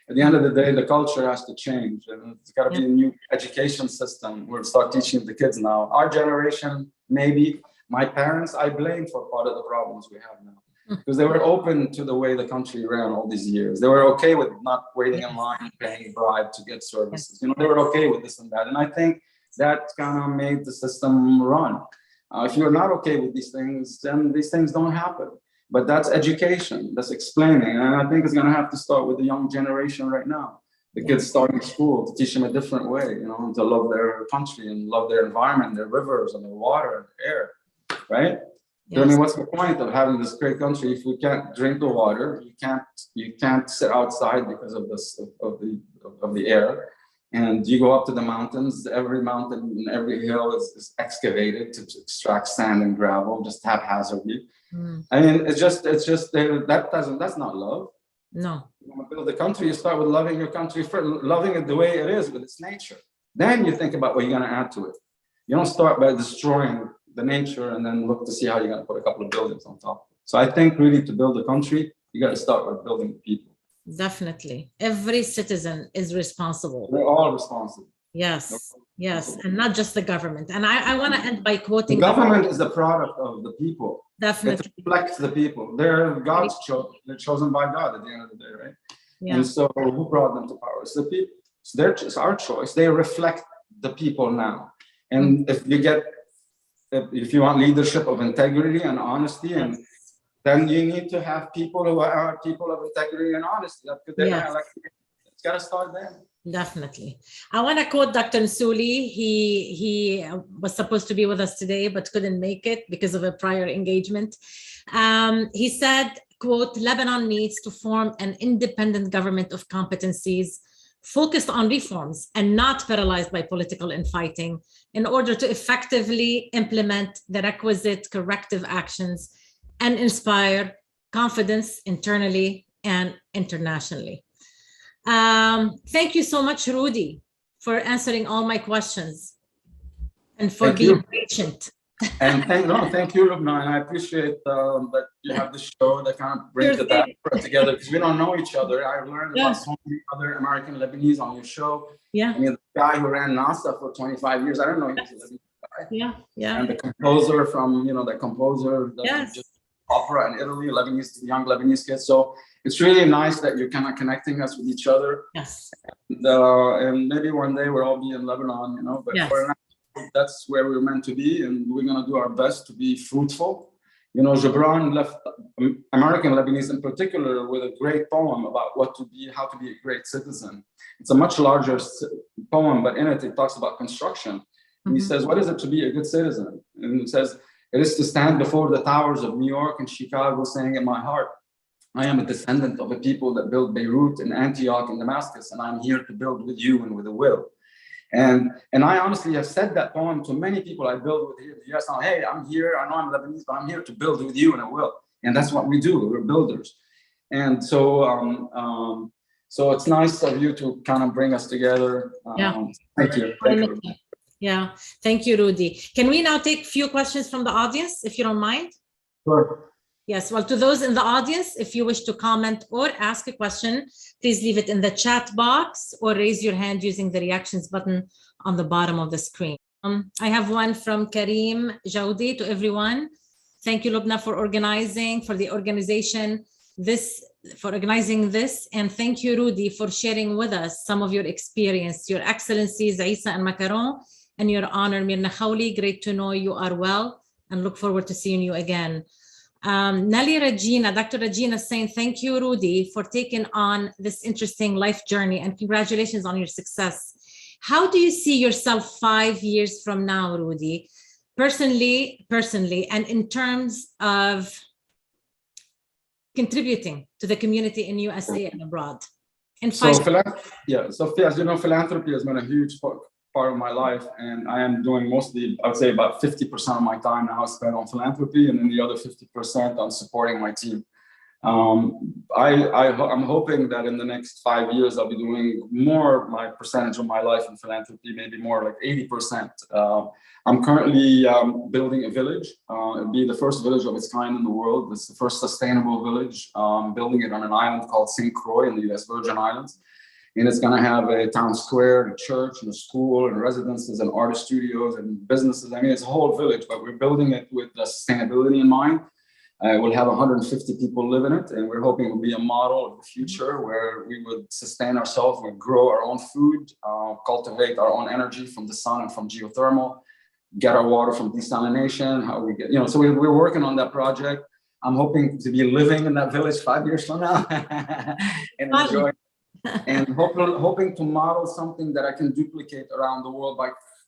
At the end of the day, the culture has to change, and it's got to be a new education system. We'll start teaching the kids now. Our generation, maybe. My parents, I blame for part of the problems we have now, because they were open to the way the country ran all these years. They were okay with not waiting in line and paying a bribe to get services. They were okay with this and that. And I think that kind of made the system run. If you're not okay with these things, then these things don't happen. But that's education, that's explaining. And I think it's going to have to start with the young generation right now. The kids starting school, to teach them a different way, to love their country and love their environment, their rivers and their water and air. Right? Yes. What's the point of having this great country if we can't drink the water? You can't sit outside because of this of the air. And you go up to the mountains. Every mountain and every hill is excavated to extract sand and gravel, just haphazardly. It's just that's not love. No. You want to build a country, you start with loving your country first, loving it the way it is with its nature. Then you think about what you're going to add to it. You don't start by destroying the nature and then look to see how you're going to put a couple of buildings on top. So I think really to build a country, you got to start with building the people. Definitely. Every citizen is responsible. We're all responsible. Yes, and not just the government. And I want to end by quoting. The government is the product of the people. Definitely. It reflects the people. They're God's chosen. They're chosen by God at the end of the day, right? Yeah. And so who brought them to power? It's the people. It's our choice. They reflect the people now. And if you want leadership of integrity and honesty, and then you need to have people who are people of integrity and honesty. It's got to start there. Definitely. I want to quote Dr. Nsouli. He was supposed to be with us today, but couldn't make it because of a prior engagement. He said, quote, Lebanon needs to form an independent government of competencies focused on reforms and not paralyzed by political infighting in order to effectively implement the requisite corrective actions and inspire confidence internally and internationally. Thank you so much, Rudy, for answering all my questions and for being patient. And thank you, Lubna. And I appreciate that you have this show that kind of brings the diaspora together, because we don't know each other. I've learned about so many other American Lebanese on your show. Yeah. The guy who ran NASA for 25 years, I don't know he was a Lebanese guy. Yeah. And the composer from, the composer that just opera in Italy, young Lebanese kids. So it's really nice that you're kind of connecting us with each other. Yes. And maybe one day we'll all be in Lebanon, but for now, that's where we're meant to be, and we're going to do our best to be fruitful. Gibran left American Lebanese in particular with a great poem about how to be a great citizen. It's a much larger poem, but in it talks about construction. And he says, what is it to be a good citizen? And it says, it is to stand before the towers of New York and Chicago saying in my heart, I am a descendant of the people that built Beirut and Antioch and Damascus, and I'm here to build with you and with a will. And I honestly have said that poem to many people I build with here in the US. Now, hey, I'm here. I know I'm Lebanese, but I'm here to build with you, and I will. And that's what we do. We're builders. And so it's nice of you to kind of bring us together. Thank you. Thank you. Yeah, thank you, Rudy. Can we now take a few questions from the audience, if you don't mind? Sure. Yes, well, to those in the audience, if you wish to comment or ask a question, please leave it in the chat box or raise your hand using the reactions button on the bottom of the screen. I have one from Kareem Jawdi to everyone. Thank you, Lubna, for organizing this. And thank you, Rudy, for sharing with us some of your experience. Your Excellencies, Isa and Macaron, and Your Honor, Mirna Khawli, great to know you are well and look forward to seeing you again. Nelly Regina, Dr. Regina is saying, thank you, Rudy, for taking on this interesting life journey and congratulations on your success. How do you see yourself 5 years from now, Rudy? Personally, and in terms of contributing to the community in USA and abroad. So as you know, philanthropy has been a huge part of my life, and I am doing mostly, I would say about 50% of my time now is spent on philanthropy, and then the other 50% on supporting my team. I'm hoping that in the next 5 years, I'll be doing more, my percentage of my life in philanthropy, maybe more like 80%. I'm currently building a village. It'll be the first village of its kind in the world. It's the first sustainable village, building it on an island called St. Croix in the US Virgin Islands. And it's going to have a town square, a church, and a school, and residences, and artist studios, and businesses. I mean, it's a whole village, but we're building it with the sustainability in mind. We'll have 150 people live in it, and we're hoping it will be a model of the future where we would sustain ourselves, we grow our own food, cultivate our own energy from the sun and from geothermal, get our water from desalination, how we get, so we're working on that project. I'm hoping to be living in that village 5 years from now and enjoying. And hoping to model something that I can duplicate around the world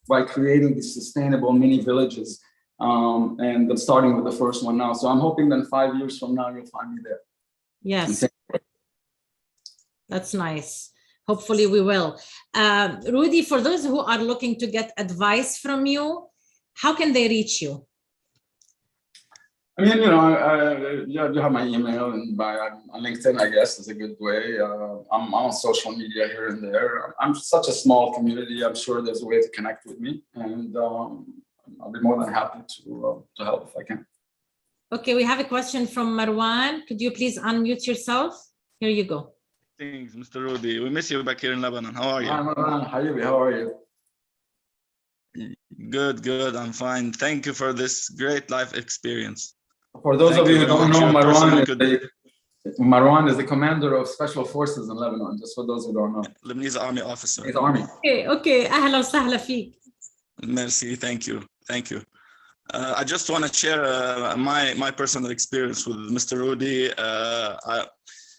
by creating these sustainable mini villages, and starting with the first one now. So I'm hoping that 5 years from now you'll find me there. Yes, that's nice. Hopefully we will. Rudy, for those who are looking to get advice from you, how can they reach you? I mean, you have my email, and on LinkedIn, I guess, is a good way. I'm on social media here and there. I'm such a small community. I'm sure there's a way to connect with me, and I'll be more than happy to help if I can. Okay, we have a question from Marwan. Could you please unmute yourself? Here you go. Thanks, Mr. Rudy. We miss you back here in Lebanon. How are you? Hi, Marwan. How are you? Good. I'm fine. Thank you for this great life experience. For those of you who don't know, Marwan is the commander of special forces in Lebanon, just for those who don't know. Lebanese army officer. He's army. Okay. أهلا وسهلا فيك. Merci. Thank you. I just want to share my personal experience with Mr. Rudy.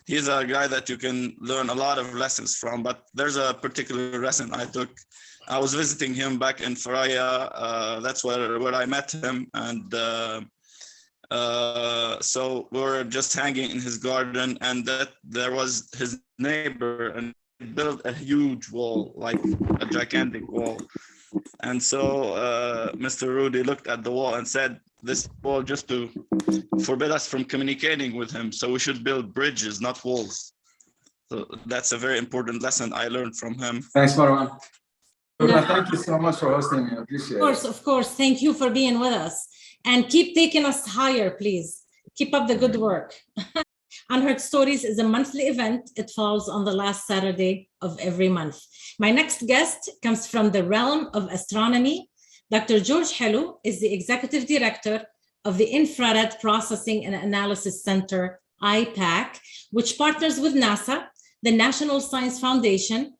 He's a guy that you can learn a lot of lessons from, but there's a particular lesson I took. I was visiting him back in Faraya. That's where I met him, and so we were just hanging in his garden, and there was his neighbor, and he built a huge wall, like a gigantic wall. And so Mr. Rudy looked at the wall and said, this wall just to forbid us from communicating with him, so we should build bridges, not walls. So that's a very important lesson I learned from him. Thanks, Marwan. Thank you so much for hosting me. I appreciate it. Of course. Thank you for being with us. And keep taking us higher, please. Keep up the good work. Unheard Stories is a monthly event. It falls on the last Saturday of every month. My next guest comes from the realm of astronomy. Dr. George Helou is the executive director of the Infrared Processing and Analysis Center, IPAC, which partners with NASA, the National Science Foundation,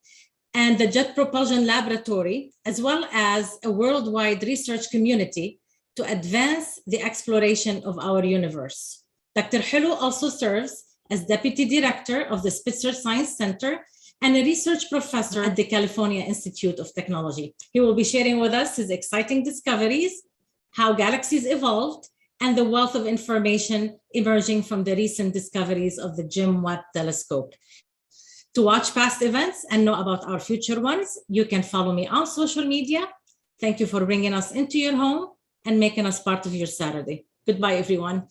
and the Jet Propulsion Laboratory, as well as a worldwide research community to advance the exploration of our universe. Dr. Helou also serves as Deputy Director of the Spitzer Science Center and a research professor at the California Institute of Technology. He will be sharing with us his exciting discoveries, how galaxies evolved, and the wealth of information emerging from the recent discoveries of the Jim Webb Telescope. To watch past events and know about our future ones, you can follow me on social media. Thank you for bringing us into your home and making us part of your Saturday. Goodbye, everyone.